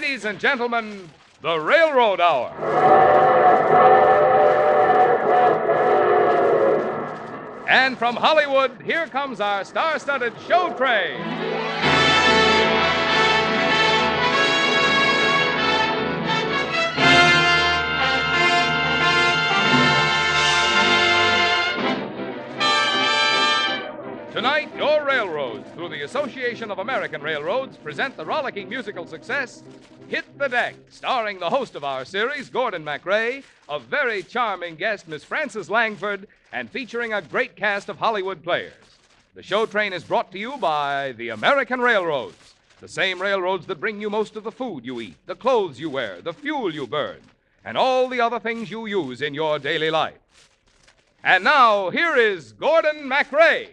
Ladies and gentlemen, the Railroad Hour. And from Hollywood, here comes our star-studded show train. Tonight, your railroads, through the Association of American Railroads, present the rollicking musical success, Hit the Deck, starring the host of our series, Gordon MacRae, a very charming guest, Miss Frances Langford, and featuring a great cast of Hollywood players. The show train is brought to you by the American Railroads, the same railroads that bring you most of the food you eat, the clothes you wear, the fuel you burn, and all the other things you use in your daily life. And now, here is Gordon MacRae.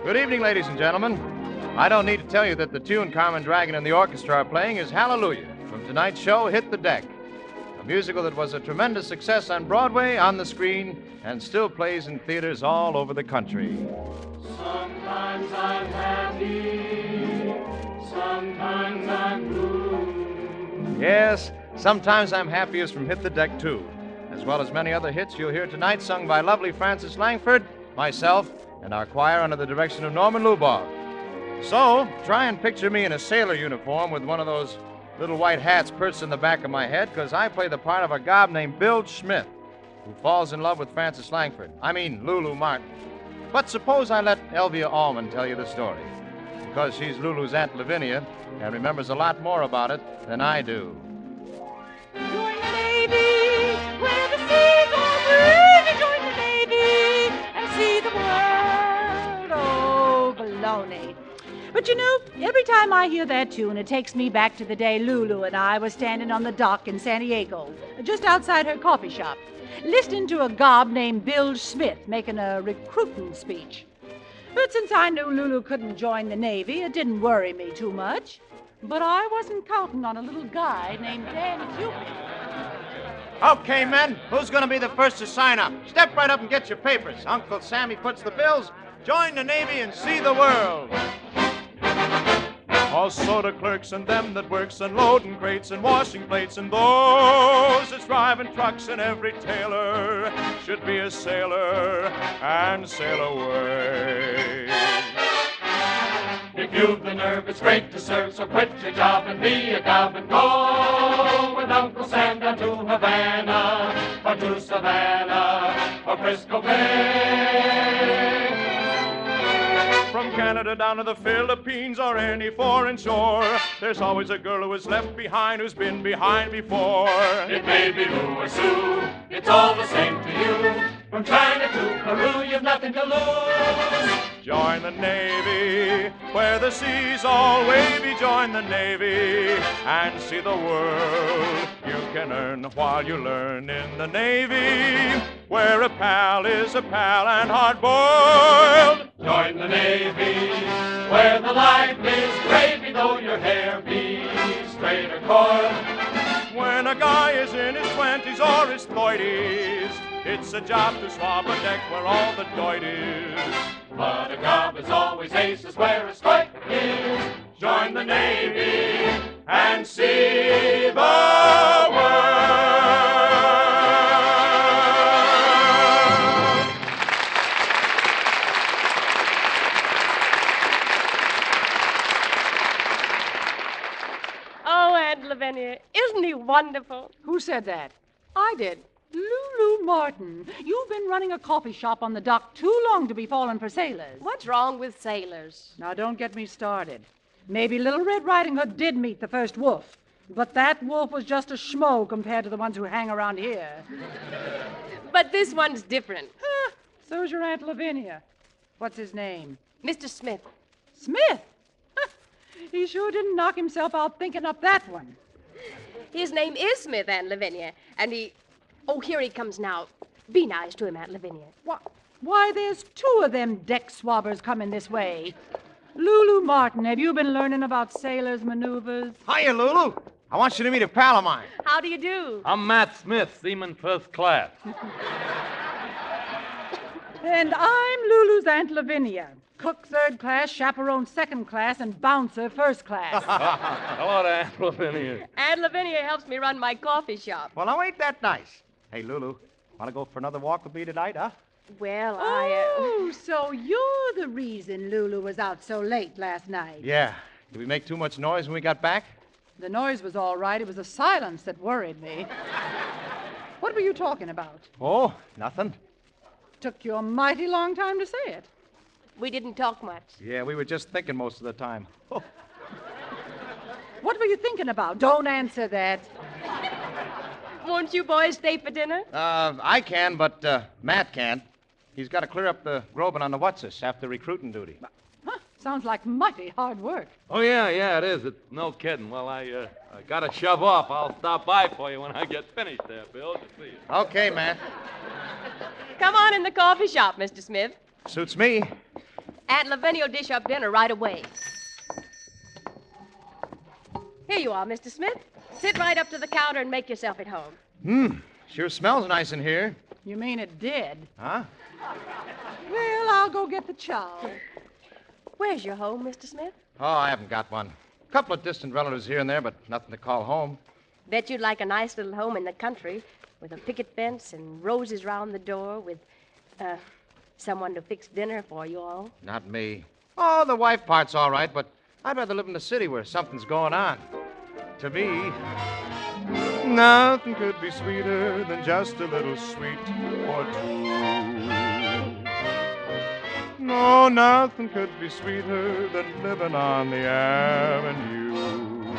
Good evening, ladies and gentlemen. I don't need to tell you that the tune Carmen Dragon and the orchestra are playing is Hallelujah from tonight's show, Hit the Deck, a musical that was a tremendous success on Broadway, on the screen, and still plays in theaters all over the country. Sometimes I'm happy, sometimes I'm blue. Yes, Sometimes I'm Happiest from Hit the Deck, too, as well as many other hits you'll hear tonight sung by lovely Frances Langford, myself, and our choir under the direction of Norman Luboff. So, try and picture me in a sailor uniform with one of those little white hats perched in the back of my head, because I play the part of a gob named Bill Schmidt, who falls in love with Frances Langford. I mean, Lulu Martin. But suppose I let Elvia Allman tell you the story, because she's Lulu's Aunt Lavinia and remembers a lot more about it than I do. Join the Navy, where the seas are blue. Join the Navy and see the world. Oh, baloney. But you know, every time I hear that tune, it takes me back to the day Lulu and I were standing on the dock in San Diego, just outside her coffee shop, listening to a gob named Bill Smith making a recruiting speech. But since I knew Lulu couldn't join the Navy, it didn't worry me too much. But I wasn't counting on a little guy named Dan Cupid. Okay, men, who's going to be the first to sign up? Step right up and get your papers. Uncle Sammy puts the bills. Join the Navy and see the world. All soda clerks and them that works unloading crates and washing plates and those that's driving trucks, and every tailor should be a sailor and sail away. If you've the nerve, it's great to serve, so quit your job and be a gob and go with Uncle Sam down to Havana, or to Savannah, or Frisco Bay. From Canada down to the Philippines or any foreign shore, there's always a girl who is left behind who's been behind before. It may be Lou or Sue, it's all the same to you. From China to Peru, you've nothing to lose. Join the Navy, where the seas all wavy. Join the Navy and see the world. You can earn while you learn in the Navy, where a pal is a pal and hard-boiled. Join the Navy, where the life is gravy, though your hair be straight or coiled. When a guy is in his 20s or his 30s, it's a job to swab a deck where all the doit is. But a gob is always aces where a strike is. Join the Navy And see the world. Oh, Aunt Lavinia, isn't he wonderful? Who said that? I did. Lulu Martin, you've been running a coffee shop on the dock too long to be falling for sailors. What's wrong with sailors? Now, don't get me started. Maybe Little Red Riding Hood did meet the first wolf, but that wolf was just a schmo compared to the ones who hang around here. But this one's different. So's your Aunt Lavinia. What's his name? Mr. Smith. Smith? He sure didn't knock himself out thinking up that one. His name is Smith, Aunt Lavinia, and he... Oh, here he comes now. Be nice to him, Aunt Lavinia. Why, there's two of them deck swabbers coming this way. Lulu Martin, have you been learning about sailors' maneuvers? Hiya, Lulu. I want you to meet a pal of mine. How do you do? I'm Matt Smith, Seaman First Class. And I'm Lulu's Aunt Lavinia. Cook third class, chaperone second class, and bouncer first class. Hello there, Aunt Lavinia. Aunt Lavinia helps me run my coffee shop. Well, now, ain't that nice? Hey, Lulu, want to go for another walk with me tonight, huh? Well, Oh, so you're the reason Lulu was out so late last night. Yeah. Did we make too much noise when we got back? The noise was all right. It was the silence that worried me. What were you talking about? Oh, nothing. Took you a mighty long time to say it. we didn't talk much. Yeah, we were just thinking most of the time. What were you thinking about? Don't answer that. Won't you boys stay for dinner? I can, but Matt can't. He's got to clear up the Groban on the What's-This after recruiting duty. Huh, sounds like mighty hard work. Oh, yeah, it is. It's no kidding. Well, I got to shove off. I'll stop by for you when I get finished there, Bill, to see you. Okay, Matt. Come on in the coffee shop, Mr. Smith. Suits me. Aunt Lavinia will dish up dinner right away. Here you are, Mr. Smith. Sit right up to the counter and make yourself at home. Sure smells nice in here. You mean it did? Huh? Well, I'll go get the chow. Where's your home, Mr. Smith? Oh, I haven't got one. A couple of distant relatives here and there, but nothing to call home. Bet you'd like a nice little home in the country with a picket fence and roses round the door with, someone to fix dinner for you all. Not me. Oh, the wife part's all right, but I'd rather live in the city where something's going on. To me, nothing could be sweeter than just a little sweet or two. No, nothing could be sweeter than living on the avenue.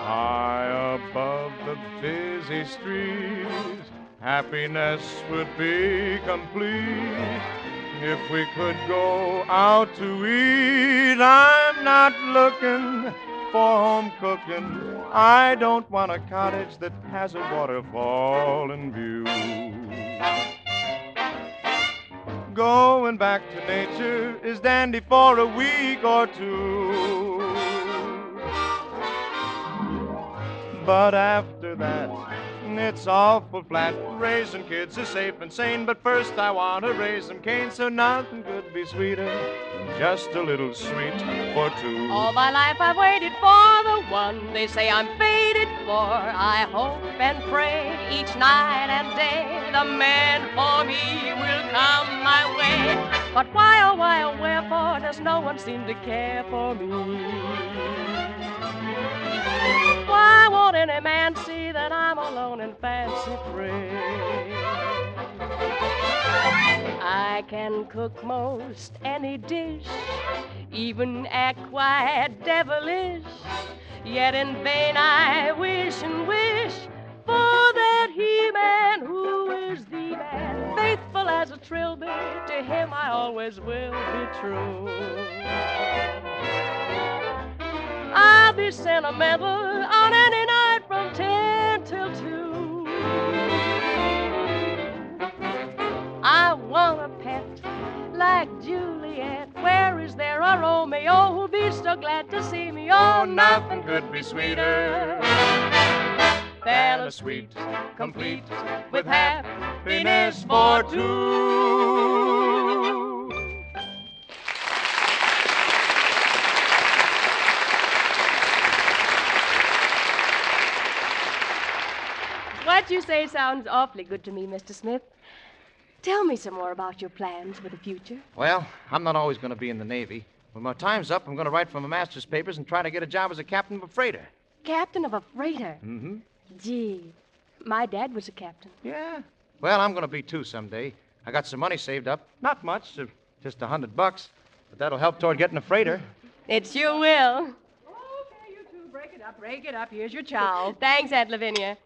High above the busy streets, happiness would be complete if we could go out to eat. I'm not looking for home cooking. I don't want a cottage that has a waterfall in view. Going back to nature is dandy for a week or two. But after that, it's awful flat. Raising kids is safe and sane, but first I want to raise some cane, so nothing could be sweeter than just a little sweet for two. All my life I've waited for the one they say I'm fated for. I hope and pray each night and day the man for me will come my way. But why, oh, wherefore does no one seem to care for me? Why won't any man see that I'm alone and fancy-free? I can cook most any dish, even act quite devilish. Yet in vain I wish and wish for that he-man who is the man. Faithful as a trilby, to him I always will be true. I'll be sentimental on any night from 10 till 2. I want a pet like Juliet. Where is there a Romeo who'll be so glad to see me? Oh, nothing could be sweeter than a sweet, complete, with happiness for two. What you say sounds awfully good to me, Mr. Smith. Tell me some more about your plans for the future. Well, I'm not always going to be in the Navy. When my time's up, I'm going to write for my master's papers and try to get a job as a captain of a freighter. Captain of a freighter? Mm-hmm. Gee, my dad was a captain. Yeah. Well, I'm going to be too someday. I got some money saved up. Not much, just $100. But that'll help toward getting a freighter. It sure will. Okay, you two, break it up, break it up. Here's your chow. Thanks, Aunt Lavinia.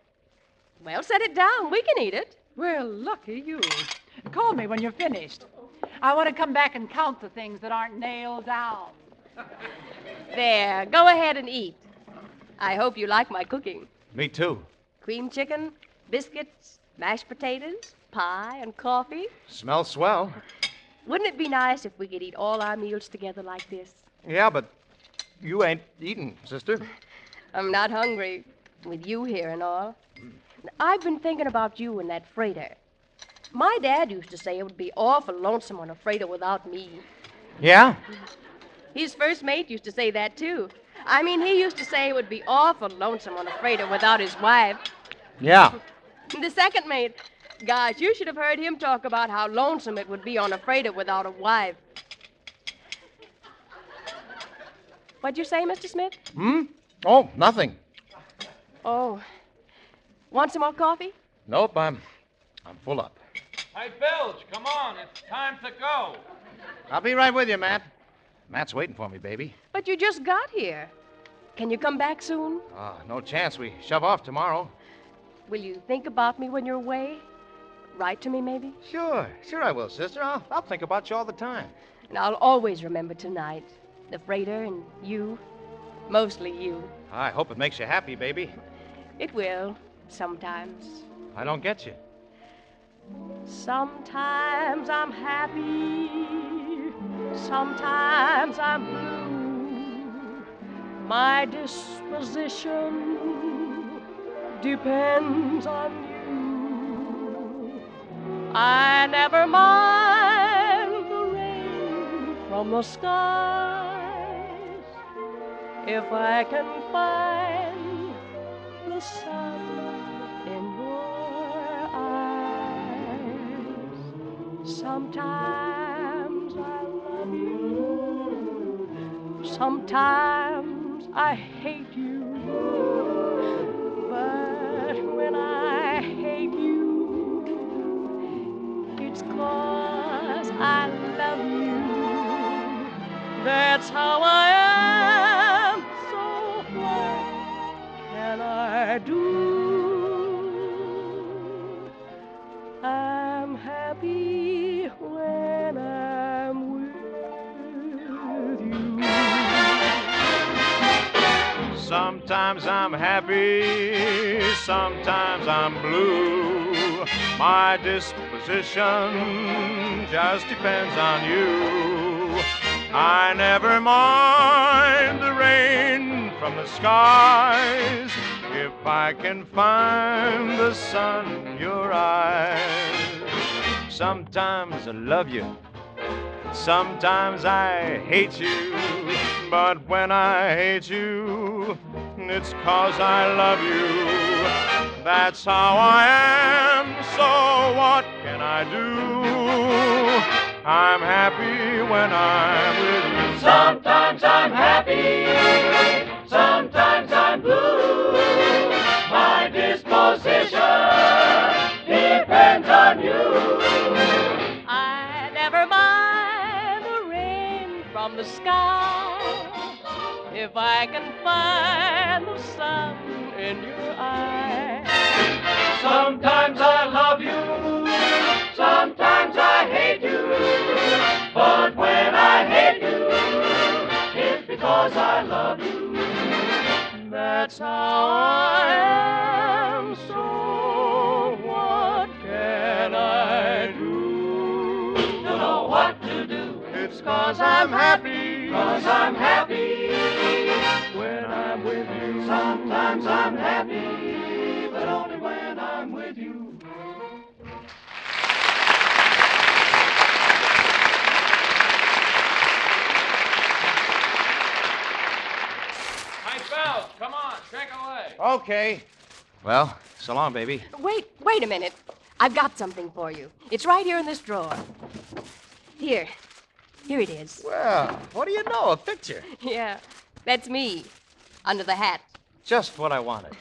Well, set it down. We can eat it. Well, lucky you. Call me when you're finished. I want to come back and count the things that aren't nailed down. There, go ahead and eat. I hope you like my cooking. Me too. Cream chicken, biscuits, mashed potatoes, pie, and coffee. Smells swell. Wouldn't it be nice if we could eat all our meals together like this? Yeah, but You ain't eating, sister. I'm not hungry, with you here and all. I've been thinking about you and that freighter. My dad used to say it would be awful lonesome on a freighter without me. Yeah? His first mate used to say that, too. I mean, he used to say it would be awful lonesome on a freighter without his wife. Yeah. The second mate, gosh, you should have heard him talk about how lonesome it would be on a freighter without a wife. What'd you say, Mr. Smith? Oh, nothing. Oh. Want some more coffee? Nope, I'm full up. Hey, Bilge, come on. It's time to go. I'll be right with you, Matt. Matt's waiting for me, baby. But you just got here. Can you come back soon? No chance. We shove off tomorrow. Will you think about me when you're away? Write to me, maybe? Sure I will, sister. I'll think about you all the time. And I'll always remember tonight. The freighter and you. Mostly you. I hope it makes you happy, baby. It will, sometimes. I don't get you. Sometimes I'm happy. Sometimes I'm blue. My disposition depends on you. I never mind the rain from the skies if I can find the sun in your eyes. Sometimes I love you. Sometimes I hate you. But when I hate you, it's 'cause I love you. That's how I am. So what can I do? I'm happy when I'm with you. Sometimes I'm happy, sometimes I'm blue. My disposition just depends on you. I never mind the rain from the skies if I can find the sun in your eyes. Sometimes I love you, sometimes I hate you, but when I hate you, it's 'cause I love you. That's how I am, so what can I do? I'm happy when I'm with you. Sometimes I'm happy, sometimes I'm blue. My disposition depends on you. I never mind the rain from the sky if I can find the sun in your eyes. Sometimes I love you, sometimes I hate you. But when I hate you, it's because I love you. That's how I am, so what can I do? Don't know what to do. It's 'cause I'm happy. 'Cause I'm happy. When I'm with you. Sometimes I'm happy, but only when I'm with you. Hey, Bilge, come on. Drink away. Okay. Well, so long, baby. Wait a minute. I've got something for you. It's right here in this drawer. Here it is. Well, what do you know? A picture. Yeah, that's me, under the hat. Just what I wanted.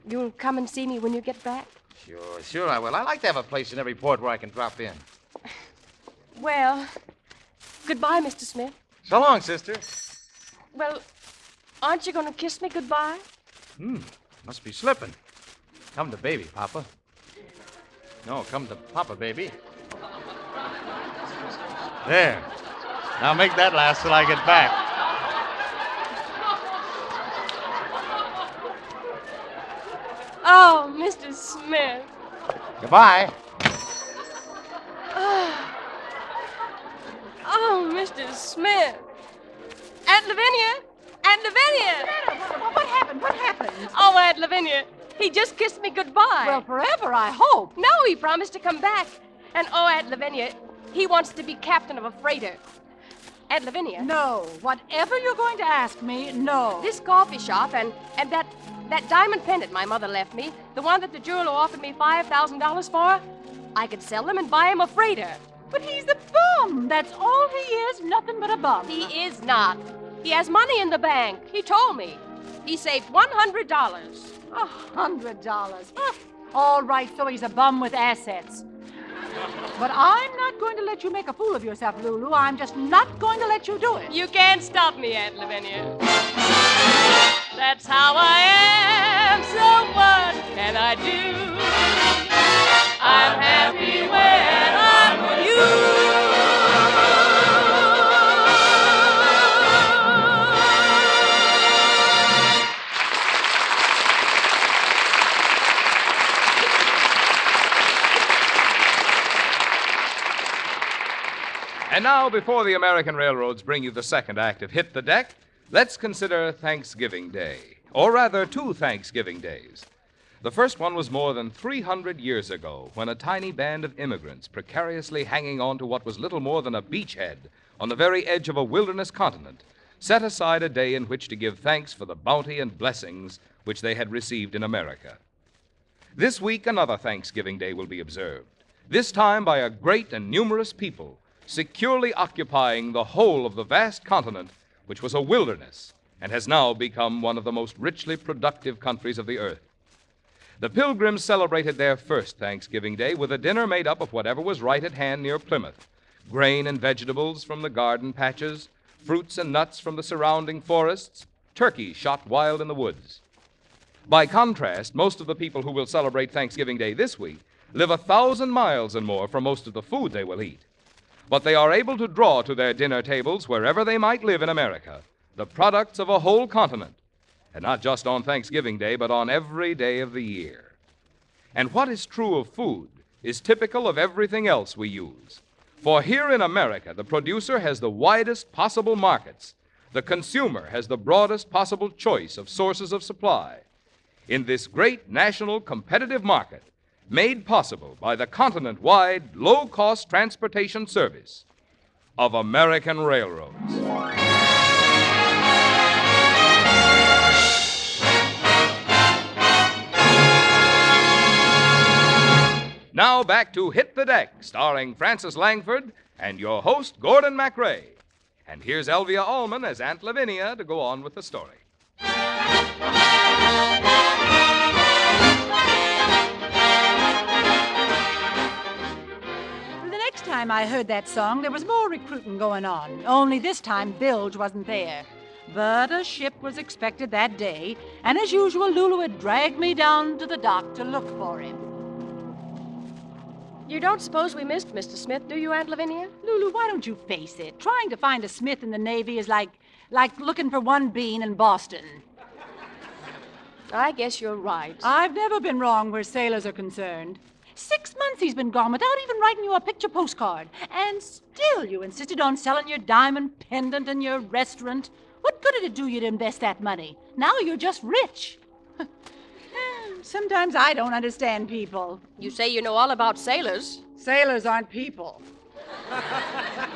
You'll come and see me when you get back? Sure I will. I like to have a place in every port where I can drop in. Well, goodbye, Mr. Smith. So long, sister. Well, aren't you going to kiss me goodbye? Must be slipping. Come to baby, Papa. No, come to Papa, baby. There. Now make that last till I get back. Oh, Mr. Smith. Goodbye. Oh, Mr. Smith. He just kissed me goodbye. Well, forever, I hope. No, he promised to come back. And, oh, Aunt Lavinia, he wants to be captain of a freighter. Aunt Lavinia. No. Whatever you're going to ask me, no. This coffee shop and that diamond pendant my mother left me, the one that the jeweler offered me $5,000 for, I could sell them and buy him a freighter. But he's a bum. That's all he is, nothing but a bum. He is not. He has money in the bank. He told me. He saved $100. $100. All right, so he's a bum with assets. But I'm not going to let you make a fool of yourself, Lulu. I'm just not going to let you do it. You can't stop me, Aunt Lavinia. That's how I am, so what can I do? I'm happy when I'm with you. And now, before the American railroads bring you the second act of Hit the Deck, let's consider Thanksgiving Day. Or rather, 2 Thanksgiving days. The first one was more than 300 years ago, when a tiny band of immigrants, precariously hanging on to what was little more than a beachhead on the very edge of a wilderness continent, set aside a day in which to give thanks for the bounty and blessings which they had received in America. This week, another Thanksgiving Day will be observed, this time by a great and numerous people, securely occupying the whole of the vast continent, which was a wilderness and has now become one of the most richly productive countries of the earth. The Pilgrims celebrated their first Thanksgiving Day with a dinner made up of whatever was right at hand near Plymouth: grain and vegetables from the garden patches, fruits and nuts from the surrounding forests, turkeys shot wild in the woods. By contrast, most of the people who will celebrate Thanksgiving Day this week live 1,000 miles and more from most of the food they will eat. But they are able to draw to their dinner tables, wherever they might live in America, the products of a whole continent, and not just on Thanksgiving Day, but on every day of the year. And what is true of food is typical of everything else we use. For here in America, the producer has the widest possible markets. The consumer has the broadest possible choice of sources of supply. In this great national competitive market, made possible by the continent-wide, low-cost transportation service of American railroads. Now back to Hit the Deck, starring Francis Langford and your host, Gordon MacRae. And here's Elvia Allman as Aunt Lavinia to go on with the story. The time I heard that song, there was more recruiting going on. Only this time, Bilge wasn't there. But a ship was expected that day, and as usual, Lulu had dragged me down to the dock to look for him. You don't suppose we missed Mr. Smith, do you, Aunt Lavinia? Lulu, why don't you face it? Trying to find a Smith in the Navy is like looking for one bean in Boston. I guess you're right. I've never been wrong where sailors are concerned. 6 months he's been gone without even writing you a picture postcard. And still you insisted on selling your diamond pendant and your restaurant. What good did it do you to invest that money? Now you're just rich. Sometimes I don't understand people. You say you know all about sailors. Sailors aren't people.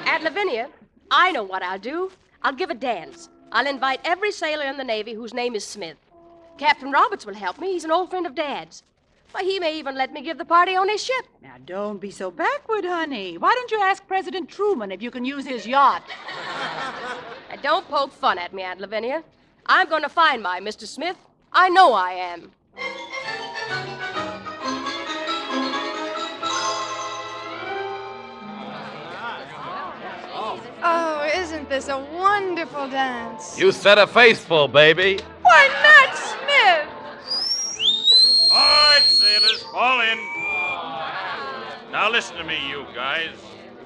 Aunt Lavinia, I know what I'll do. I'll give a dance. I'll invite every sailor in the Navy whose name is Smith. Captain Roberts will help me. He's an old friend of Dad's. Why, he may even let me give the party on his ship. Now, don't be so backward, honey. Why don't you ask President Truman if you can use his yacht? Now, don't poke fun at me, Aunt Lavinia. I'm going to find my Mr. Smith. I know I am. Oh, isn't this a wonderful dance? You set a face full, baby. Why not Smith? All right, sailors, fall in. Now listen to me, you guys.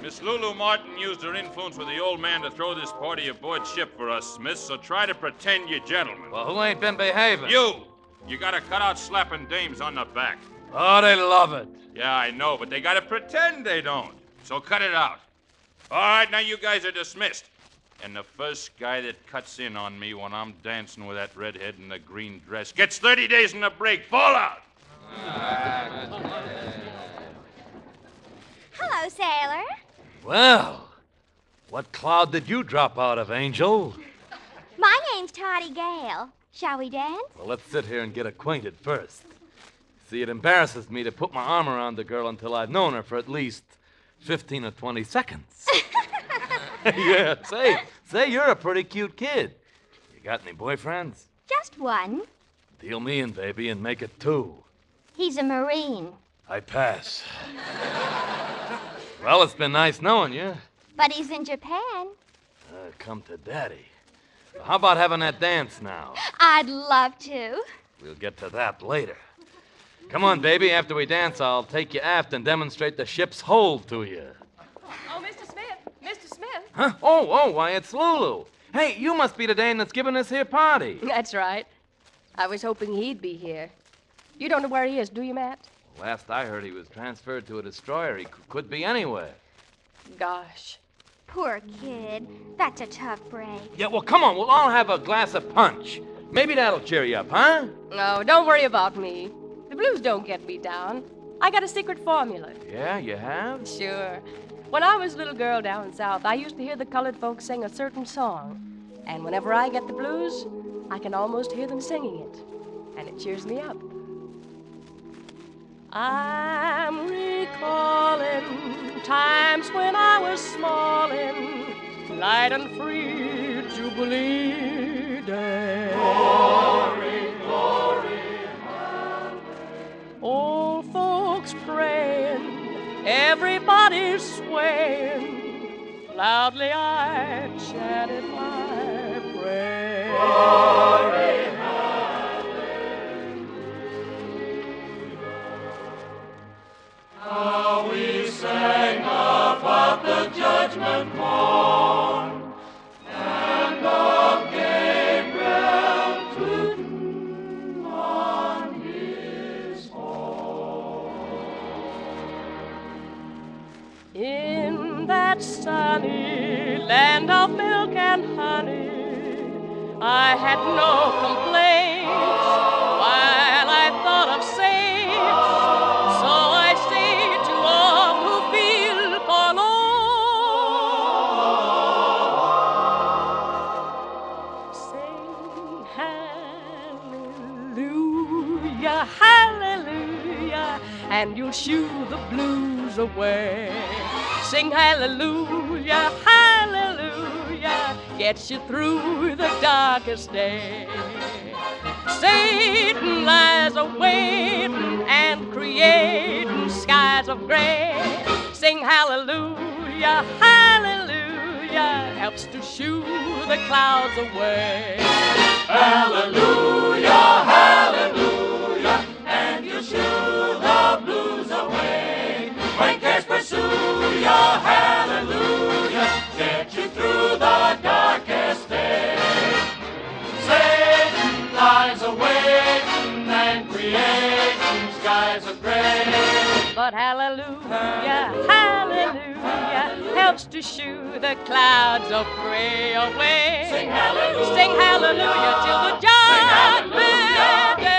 Miss Lulu Martin used her influence with the old man to throw this party aboard ship for us, Smith, so try to pretend you're gentlemen. Well, who ain't been behaving? You gotta cut out slapping dames on the back. Oh, they love it. Yeah, I know, but they gotta pretend they don't. So cut it out. All right, now you guys are dismissed. And the first guy that cuts in on me when I'm dancing with that redhead in the green dress gets 30 days in the break. Fall out! Hello, sailor. Well, what cloud did you drop out of, Angel? My name's Toddy Gale. Shall we dance? Well, let's sit here and get acquainted first. See, it embarrasses me to put my arm around the girl until I've known her for at least 15 or 20 seconds. Yeah, say, you're a pretty cute kid. You got any boyfriends? Just one. Deal me in, baby, and make it 2. He's a Marine. I pass. Well, it's been nice knowing you. But he's in Japan. Come to Daddy. How about having that dance now? I'd love to. We'll get to that later. Come on, baby. After we dance, I'll take you aft and demonstrate the ship's hold to you. Oh, Mr. Smith! Mr. Smith! Huh? Oh, why, it's Lulu. Hey, you must be the dame that's giving this here party. That's right. I was hoping he'd be here. You don't know where he is, do you, Matt? Last I heard, he was transferred to a destroyer. He could be anywhere. Gosh. Poor kid. That's a tough break. Yeah, well, come on. We'll all have a glass of punch. Maybe that'll cheer you up, huh? No, don't worry about me. The blues don't get me down. I got a secret formula. Yeah, you have? Sure. When I was a little girl down south, I used to hear the colored folks sing a certain song. And whenever I get the blues, I can almost hear them singing it. And it cheers me up. I'm recalling times when I was small in light and free Jubilee Day. Glory, glory, Old folks praying, everybody swaying. Loudly I chanted my prayer. glory, how we sang about the judgment morn, and of Gabriel tooting on his horn. In that sunny land of milk and honey, I had no complaints while I thought of saints. So I say to all who feel forlorn, sing hallelujah, hallelujah, and you'll shoo the blues away. Sing hallelujah, hallelujah, gets you through the darkest day. Satan lies awaiting and creating skies of gray. Sing hallelujah, hallelujah, helps to shoo the clouds away. Hallelujah, hallelujah, and you shoo the blues away. When cares pursue you, hallelujah, get you through the darkest day. Satan lies awaiting and creating skies of gray. But hallelujah, hallelujah, helps to shoo the clouds of gray away. Sing hallelujah, sing hallelujah till the judgment day.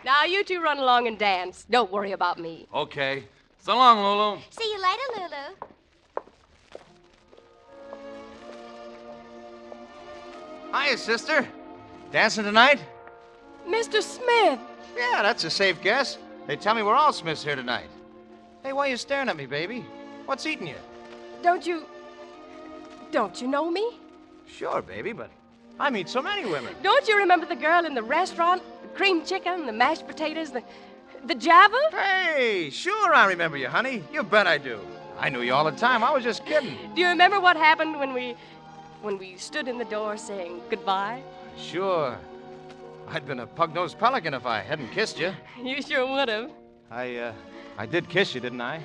Now you two run along and dance. Don't worry about me. Okay. So long, Lulu. See you later, Lulu. Hiya, sister. Dancing tonight? Mr. Smith. Yeah, that's a safe guess. They tell me we're all Smiths here tonight. Hey, why are you staring at me, baby? What's eating you? Don't you know me? Sure, baby, but I meet so many women. Don't you remember the girl in the restaurant? The cream chicken, the mashed potatoes, the java? Hey, sure I remember you, honey. You bet I do. I knew you all the time. I was just kidding. Do you remember what happened when we stood in the door saying goodbye? Sure. I'd been a pug-nosed pelican if I hadn't kissed you. You sure would have. I did kiss you, didn't I?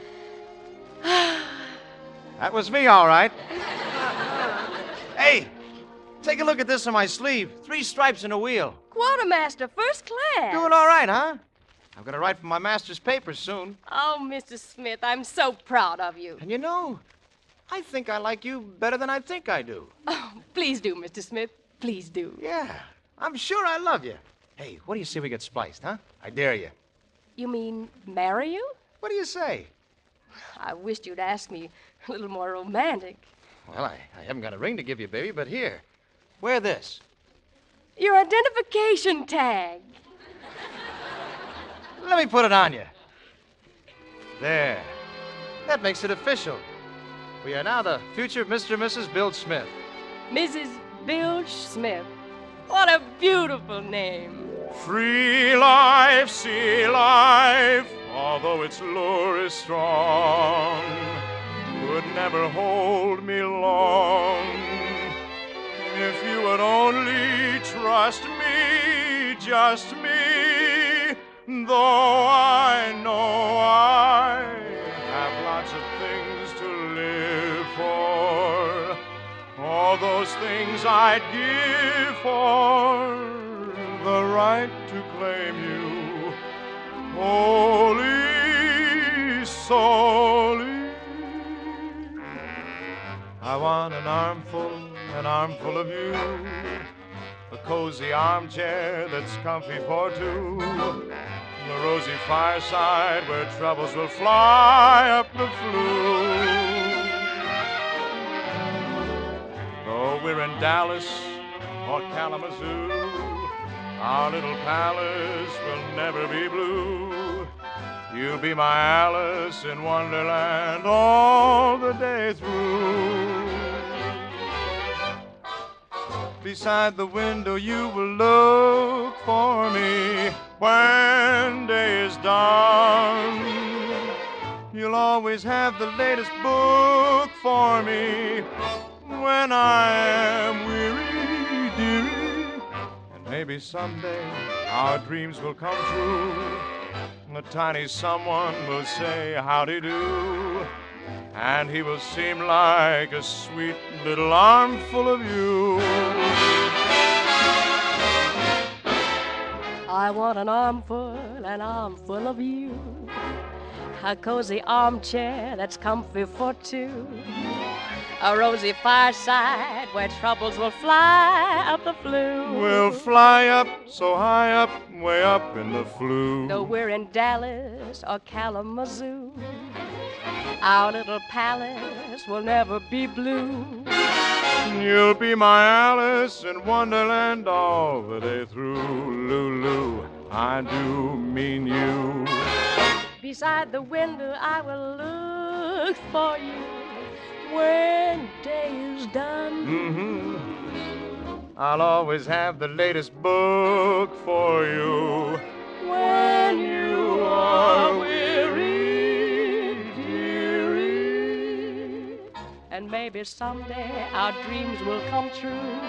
That was me, all right. Hey, take a look at this on my sleeve. 3 stripes and a wheel. Quartermaster, first class. Doing all right, huh? I'm going to write for my master's papers soon. Oh, Mr. Smith, I'm so proud of you. And you know, I think I like you better than I think I do. Oh, please do, Mr. Smith. Please do. Yeah, I'm sure I love you. Hey, what do you say we get spliced, huh? I dare you. You mean marry you? What do you say? I wished you'd ask me a little more romantic. Well, I haven't got a ring to give you, baby, but here. Wear this. Your identification tag. Let me put it on you. There. That makes it official. We are now the future Mr. and Mrs. Bill Smith. Mrs. Bilge Smith. What a beautiful name. Free life, sea life, although its lure is strong, would never hold me long. If you would only trust me, just me, though I know I have lots of things to live for, all those things I'd give for the right to claim you, wholly, solely. I want an armful of you, a cozy armchair that's comfy for 2, a rosy fireside where troubles will fly up the flue. Though we're in Dallas or Kalamazoo, our little palace will never be blue. You'll be my Alice in Wonderland all the day through. Beside the window you will look for me when day is done. You'll always have the latest book for me when I am weary, dearie. And maybe someday our dreams will come true. A tiny someone will say howdy do, and he will seem like a sweet little armful of you. I want an armful of you, a cozy armchair that's comfy for 2, a rosy fireside where troubles will fly up the flue. We'll fly up so high up, way up in the flue. Though we're in Dallas or Kalamazoo, our little palace will never be blue. You'll be my Alice in Wonderland all the day through, Lulu. I do mean you. Beside the window I will look for you when day is done. Mm-hmm. I'll always have the latest book for you when you are weary, dearie. And maybe someday our dreams will come true.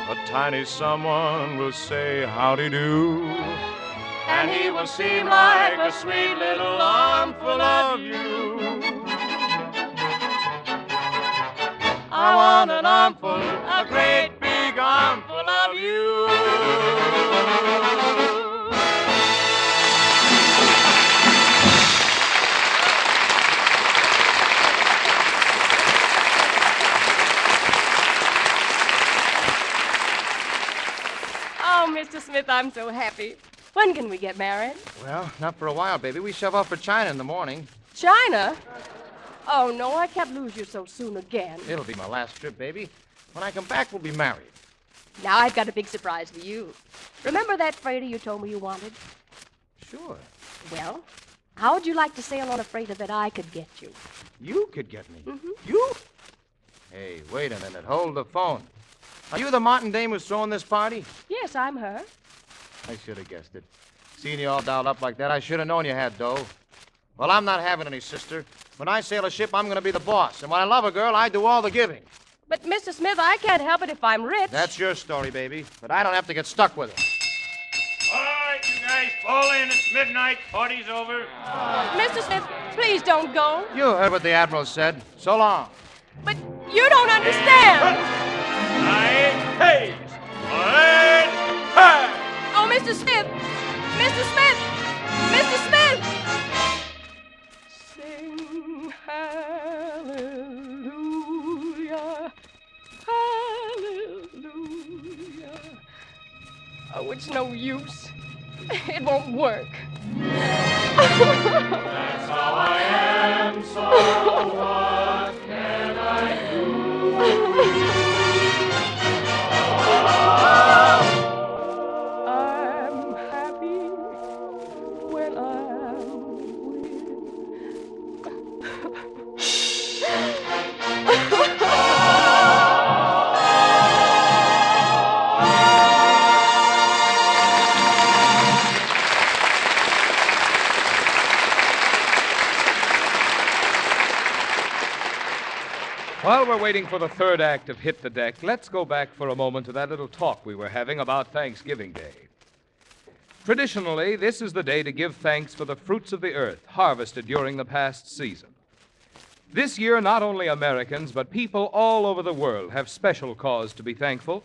A tiny someone will say howdy do, and he will seem like a sweet little armful of you. I want an armful, a great big armful of you. Oh, Mr. Smith, I'm so happy. When can we get married? Well, not for a while, baby. We shove off for China in the morning. China? Oh, no, I can't lose you so soon again. It'll be my last trip, baby. When I come back, we'll be married. Now I've got a big surprise for you. Remember that freighter you told me you wanted? Sure. Well, how would you like to sail on a freighter that I could get you? You could get me. Mm-hmm. You? Hey, wait a minute. Hold the phone. Are you the Martin dame who's throwing this party? Yes, I'm her. I should have guessed it. Seeing you all dolled up like that, I should have known you had dough. Well, I'm not having any sister. When I sail a ship, I'm going to be the boss. And when I love a girl, I do all the giving. But, Mr. Smith, I can't help it if I'm rich. That's your story, baby. But I don't have to get stuck with it. All right, you guys, fall in. It's midnight. Party's over. Mr. Smith, please don't go. You heard what the Admiral said. So long. But you don't understand. Aye, hey! Aye, hey! Oh, Mr. Smith! Mr. Smith! Mr. Smith! Sing hallelujah, hallelujah. Oh, it's no use. It won't work. That's how I am, so what can I do? I'm happy when I'm While we're waiting for the third act of Hit the Deck, let's go back for a moment to that little talk we were having about Thanksgiving Day. Traditionally, this is the day to give thanks for the fruits of the earth harvested during the past season. This year, not only Americans, but people all over the world have special cause to be thankful.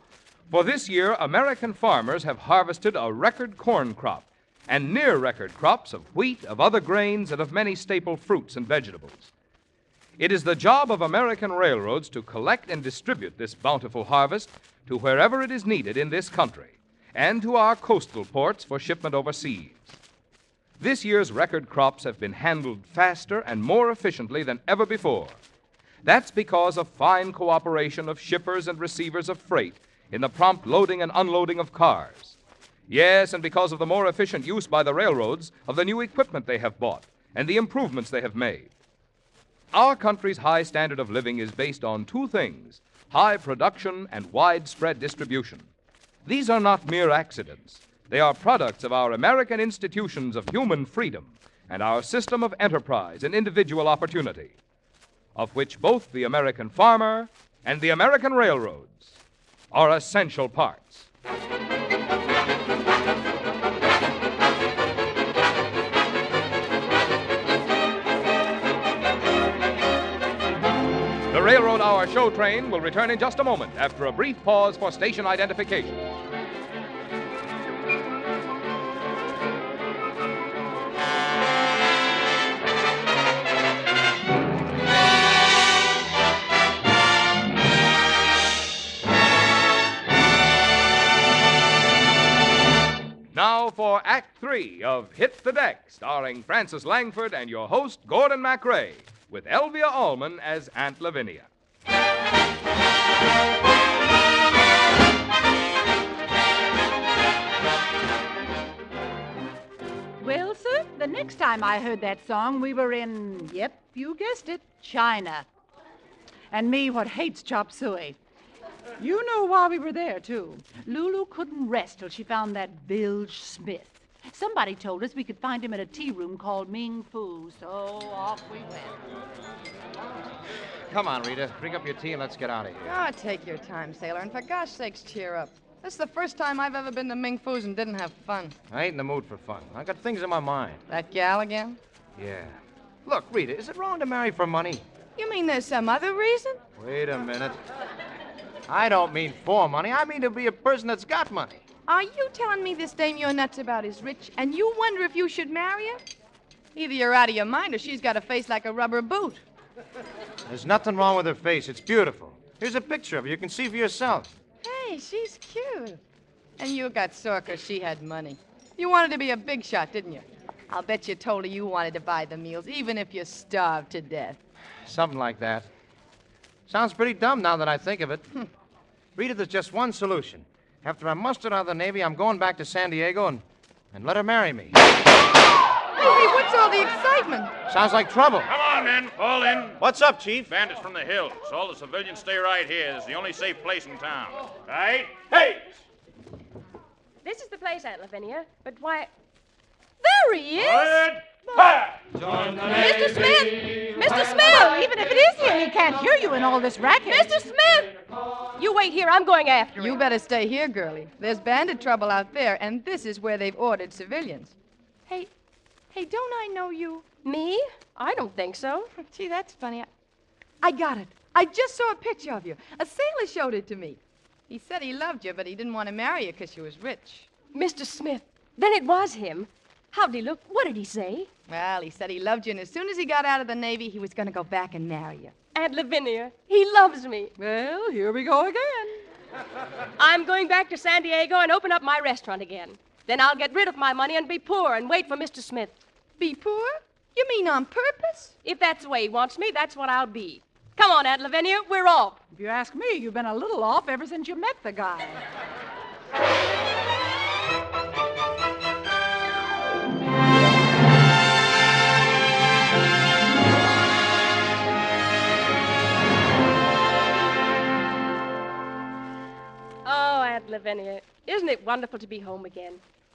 For this year, American farmers have harvested a record corn crop and near record crops of wheat, of other grains, and of many staple fruits and vegetables. It is the job of American railroads to collect and distribute this bountiful harvest to wherever it is needed in this country and to our coastal ports for shipment overseas. This year's record crops have been handled faster and more efficiently than ever before. That's because of fine cooperation of shippers and receivers of freight in the prompt loading and unloading of cars. Yes, and because of the more efficient use by the railroads of the new equipment they have bought and the improvements they have made. Our country's high standard of living is based on two things: high production and widespread distribution. These are not mere accidents. They are products of our American institutions of human freedom and our system of enterprise and individual opportunity, of which both the American farmer and the American railroads are essential parts. The Railroad Hour show train will return in just a moment after a brief pause for station identification. Now for Act 3 of Hit the Deck, starring Francis Langford and your host, Gordon MacRae, with Elvia Allman as Aunt Lavinia. Well, sir, the next time I heard that song, we were in, yep, you guessed it, China. And me, what hates chop suey. You know why we were there, too. Lulu couldn't rest till she found that Bilge Smith. Somebody told us we could find him in a tea room called Ming Fu, so off we went. Come on, Rita. Drink up your tea and let's get out of here. Oh, take your time, sailor, and for gosh sakes, cheer up. This is the first time I've ever been to Ming Fu's and didn't have fun. I ain't in the mood for fun. I got things in my mind. That gal again? Yeah. Look, Rita, is it wrong to marry for money? You mean there's some other reason? Wait a minute. I don't mean for money. I mean to be a person that's got money. Are you telling me this dame you're nuts about is rich, and you wonder if you should marry her? Either you're out of your mind or she's got a face like a rubber boot. There's nothing wrong with her face. It's beautiful. Here's a picture of her. You can see for yourself. Hey, she's cute. And you got sore 'cause she had money. You wanted to be a big shot, didn't you? I'll bet you told her you wanted to buy the meals, even if you starved to death. Something like that. Sounds pretty dumb now that I think of it. Rita, there's just one solution. After I'm mustered out of the Navy, I'm going back to San Diego and let her marry me. Hey, what's all the excitement? Sounds like trouble. Come on, men. Fall in. What's up, Chief? Bandits from the hills. All the civilians stay right here. This is the only safe place in town. Right? Hey! This is the place, Aunt Lavinia. But why... There he is! Quiet! Fire! Join the Mr. Smith! Mr. Smith! Well, even if it is here, he can't hear you in all this racket. Mr. Smith! You wait here. I'm going after him. You better stay here, girlie. There's bandit trouble out there, and this is where they've ordered civilians. Hey, don't I know you? Me? I don't think so. Gee, that's funny. I got it. I just saw a picture of you. A sailor showed it to me. He said he loved you, but he didn't want to marry you because you was rich. Mr. Smith, then it was him. How'd he look? What did he say? Well, he said he loved you, and as soon as he got out of the Navy, he was going to go back and marry you. Aunt Lavinia, he loves me. Well, here we go again. I'm going back to San Diego and open up my restaurant again. Then I'll get rid of my money and be poor and wait for Mr. Smith. Be poor? You mean on purpose? If that's the way he wants me, that's what I'll be. Come on, Aunt Lavinia, we're off. If you ask me, you've been a little off ever since you met the guy. Oh, Aunt Lavinia, isn't it wonderful to be home again?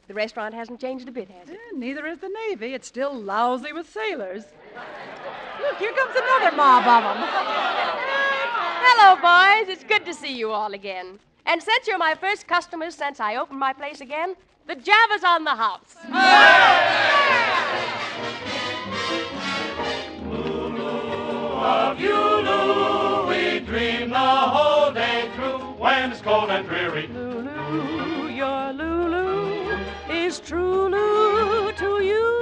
The restaurant hasn't changed a bit, has it? Neither is the Navy. It's still lousy with sailors. Look, here comes another mob of them. Hello, boys. It's good to see you all again. And since you're my first customers since I opened my place again, the Java's on the house. Of you, Lulu, we dream the whole day through when it's cold and dreary. Lulu, your Lulu is true Lulu to you.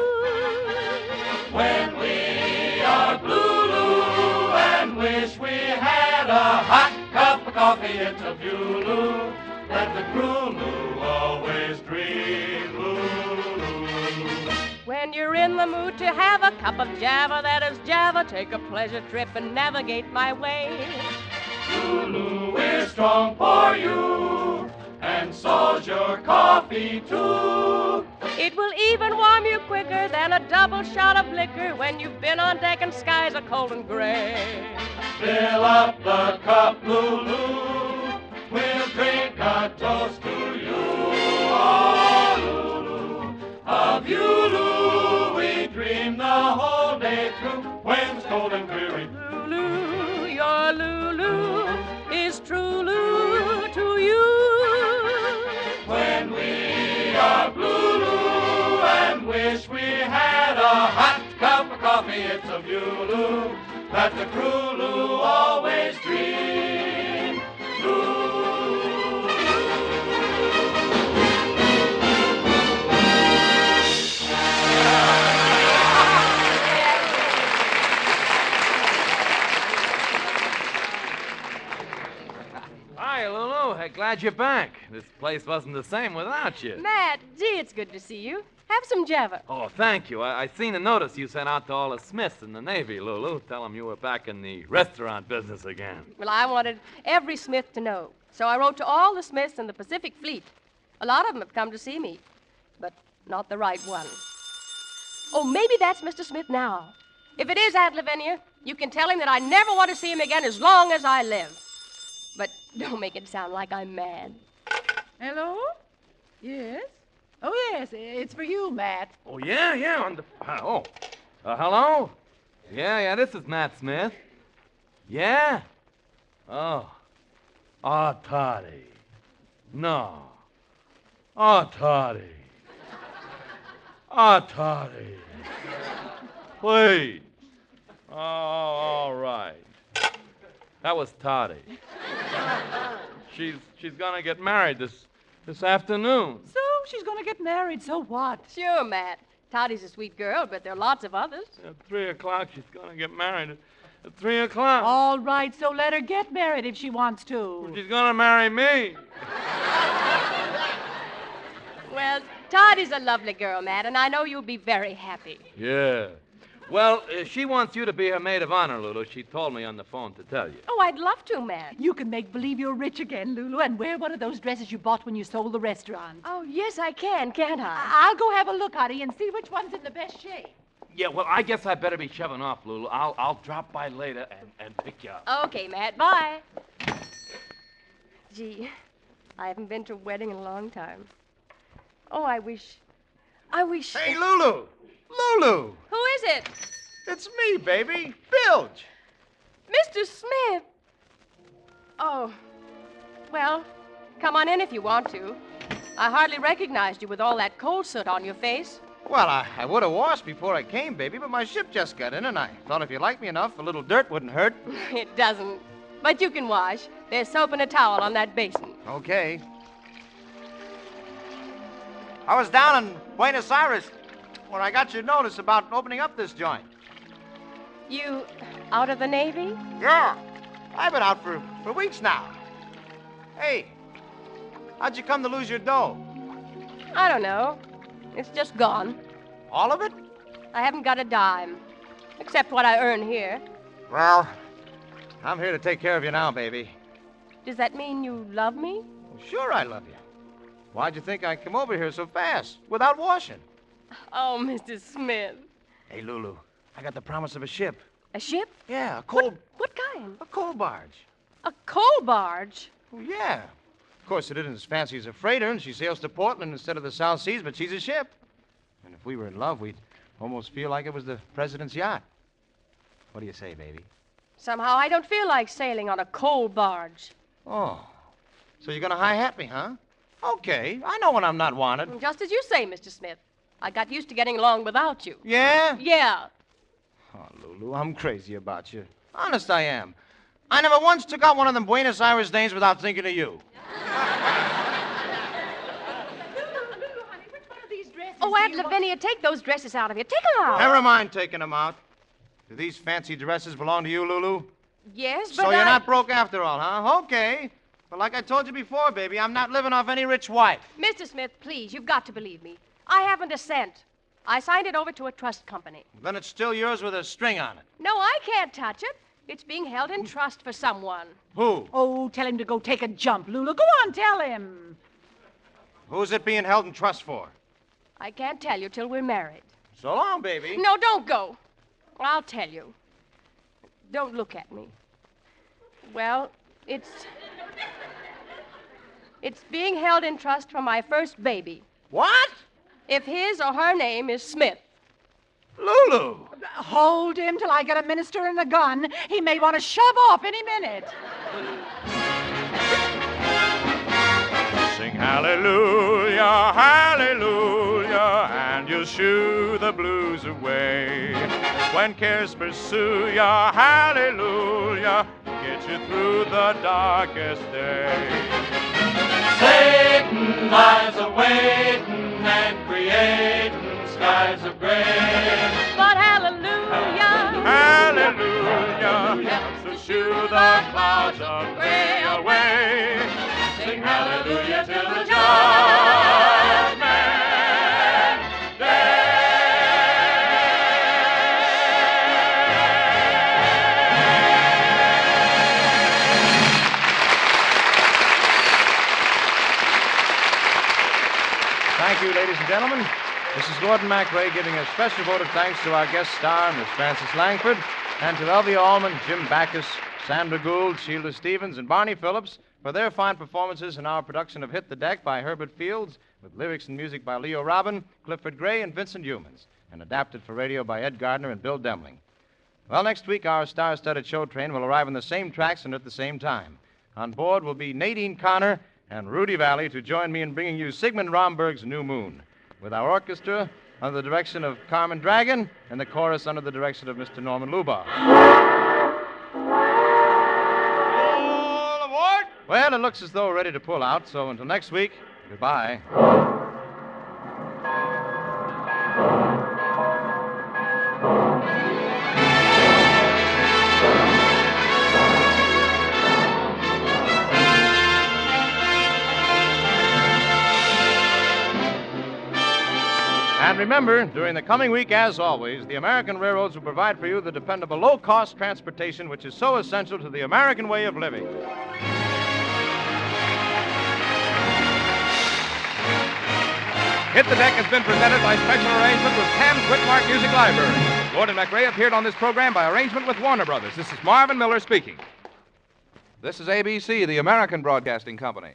When we are blue, Lulu, and wish we had a hot cup of coffee, it's of you, Lulu, that the crew, Lulu, always dream, Lulu. When you're in the mood to have a cup of Java, that is Java, take a pleasure trip and navigate my way. Lulu, we're strong for you, and so's your coffee, too. It will even warm you quicker than a double shot of liquor when you've been on deck and skies are cold and gray. Fill up the cup, Lulu, we'll drink a toast to you. Oh, Lulu, of you, Lulu, we dream the whole day through when it's cold and dreary. Lulu, your Lulu is true Lulu to you. When we are blue, Lulu, and wish we had a hot cup of coffee, it's of you, Lulu, that the crew, Lulu, always dream. Hi, Lulu. Hey, glad you're back. This place wasn't the same without you. Matt, gee, it's good to see you. Have some Java. Oh, thank you. I seen a notice you sent out to all the Smiths in the Navy, Lulu. Tell them you were back in the restaurant business again. Well, I wanted every Smith to know. So I wrote to all the Smiths in the Pacific Fleet. A lot of them have come to see me, but not the right one. Oh, maybe that's Mr. Smith now. If it is Aunt Lavinia, you can tell him that I never want to see him again as long as I live. But don't make it sound like I'm mad. Hello? Yes? Oh, yes, it's for you, Matt. Oh, yeah, on the... hello? Yeah, this is Matt Smith. Yeah? Oh, Toddy. No. Toddy. Toddy. Please. Oh, all right. That was Toddy. She's gonna get married this afternoon. So she's going to get married, so what? Sure, Matt. Toddy's a sweet girl, but there are lots of others. At 3 o'clock, she's gonna get married. At 3 o'clock. All right, so let her get married if she wants to. She's gonna marry me. Well, Toddy's a lovely girl, Matt, and I know you'll be very happy. Yeah. Well, she wants you to be her maid of honor, Lulu. She told me on the phone to tell you. Oh, I'd love to, Matt. You can make believe you're rich again, Lulu, and wear one of those dresses you bought when you sold the restaurant. Oh, yes, I can, can't I? I'll go have a look, Honey, and see which one's in the best shape. Yeah, well, I guess I better be shoving off, Lulu. I'll drop by later and pick you up. Okay, Matt, bye. Gee, I haven't been to a wedding in a long time. Oh, I wish... Hey, Lulu! Lulu! Who is it? It's me, baby. Bilge. Mr. Smith. Oh, well, come on in if you want to. I hardly recognized you with all that coal soot on your face. Well, I would have washed before I came, baby, but my ship just got in, and I thought if you liked me enough, a little dirt wouldn't hurt. It doesn't. But you can wash. There's soap and a towel on that basin. Okay. I was down in Buenos Aires when I got your notice about opening up this joint. You out of the Navy? Yeah. I've been out for weeks now. Hey, how'd you come to lose your dough? I don't know. It's just gone. All of it? I haven't got a dime, except what I earn here. Well, I'm here to take care of you now, baby. Does that mean you love me? Well, sure I love you. Why'd you think I'd come over here so fast, without washing? Oh, Mr. Smith. Hey, Lulu, I got the promise of a ship. A ship? Yeah, a coal... What kind? A coal barge. A coal barge? Well, yeah. Of course, it isn't as fancy as a freighter, and she sails to Portland instead of the South Seas, but she's a ship. And if we were in love, we'd almost feel like it was the president's yacht. What do you say, baby? Somehow I don't feel like sailing on a coal barge. Oh, so you're gonna hi-hat me, huh? Okay, I know when I'm not wanted. Just as you say, Mr. Smith. I got used to getting along without you. Yeah? Yeah. Oh, Lulu, I'm crazy about you. Honest, I am. I never once took out one of them Buenos Aires days without thinking of you. Oh, Aunt Lavinia, take those dresses out of here. Take them out. Never mind taking them out. Do these fancy dresses belong to you, Lulu? Yes, but So you're not broke after all, huh? Okay. But like I told you before, baby, I'm not living off any rich wife. Mr. Smith, please, you've got to believe me. I haven't a cent. I signed it over to a trust company. Then it's still yours with a string on it. No, I can't touch it. It's being held in trust for someone. Who? Oh, tell him to go take a jump, Lulu. Go on, tell him. Who's it being held in trust for? I can't tell you till we're married. So long, baby. No, don't go. I'll tell you. Don't look at me. Well, it's being held in trust for my first baby. What? If his or her name is Smith. Lulu! Hold him till I get a minister and a gun. He may want to shove off any minute. Sing hallelujah, hallelujah, and you'll shoo the blues away. When cares pursue ya, hallelujah, get you through the darkest day. Satan lies awaiting and creating skies of gray. But hallelujah, Hallelujah, helps to shoo the clouds of gray away. Sing hallelujah till the judgment day. Thank you, ladies and gentlemen. This is Gordon MacRae giving a special vote of thanks to our guest star, Miss Frances Langford, and to Elvia Allman, Jim Backus, Sandra Gould, Sheila Stevens, and Barney Phillips for their fine performances in our production of Hit the Deck by Herbert Fields, with lyrics and music by Leo Robin, Clifford Gray, and Vincent Humans, and adapted for radio by Ed Gardner and Bill Demling. Well, next week, our star-studded show train will arrive on the same tracks and at the same time. On board will be Nadine Connor and Rudy Valley to join me in bringing you Sigmund Romberg's New Moon, with our orchestra under the direction of Carmen Dragon and the chorus under the direction of Mr. Norman Lubar. All aboard! Well, it looks as though we're ready to pull out, so until next week, goodbye. And remember, during the coming week, as always, the American railroads will provide for you the dependable low-cost transportation which is so essential to the American way of living. Hit the Deck has been presented by special arrangement with Cam's Whitmark Music Library. Gordon MacRae appeared on this program by arrangement with Warner Brothers. This is Marvin Miller speaking. This is ABC, the American Broadcasting Company.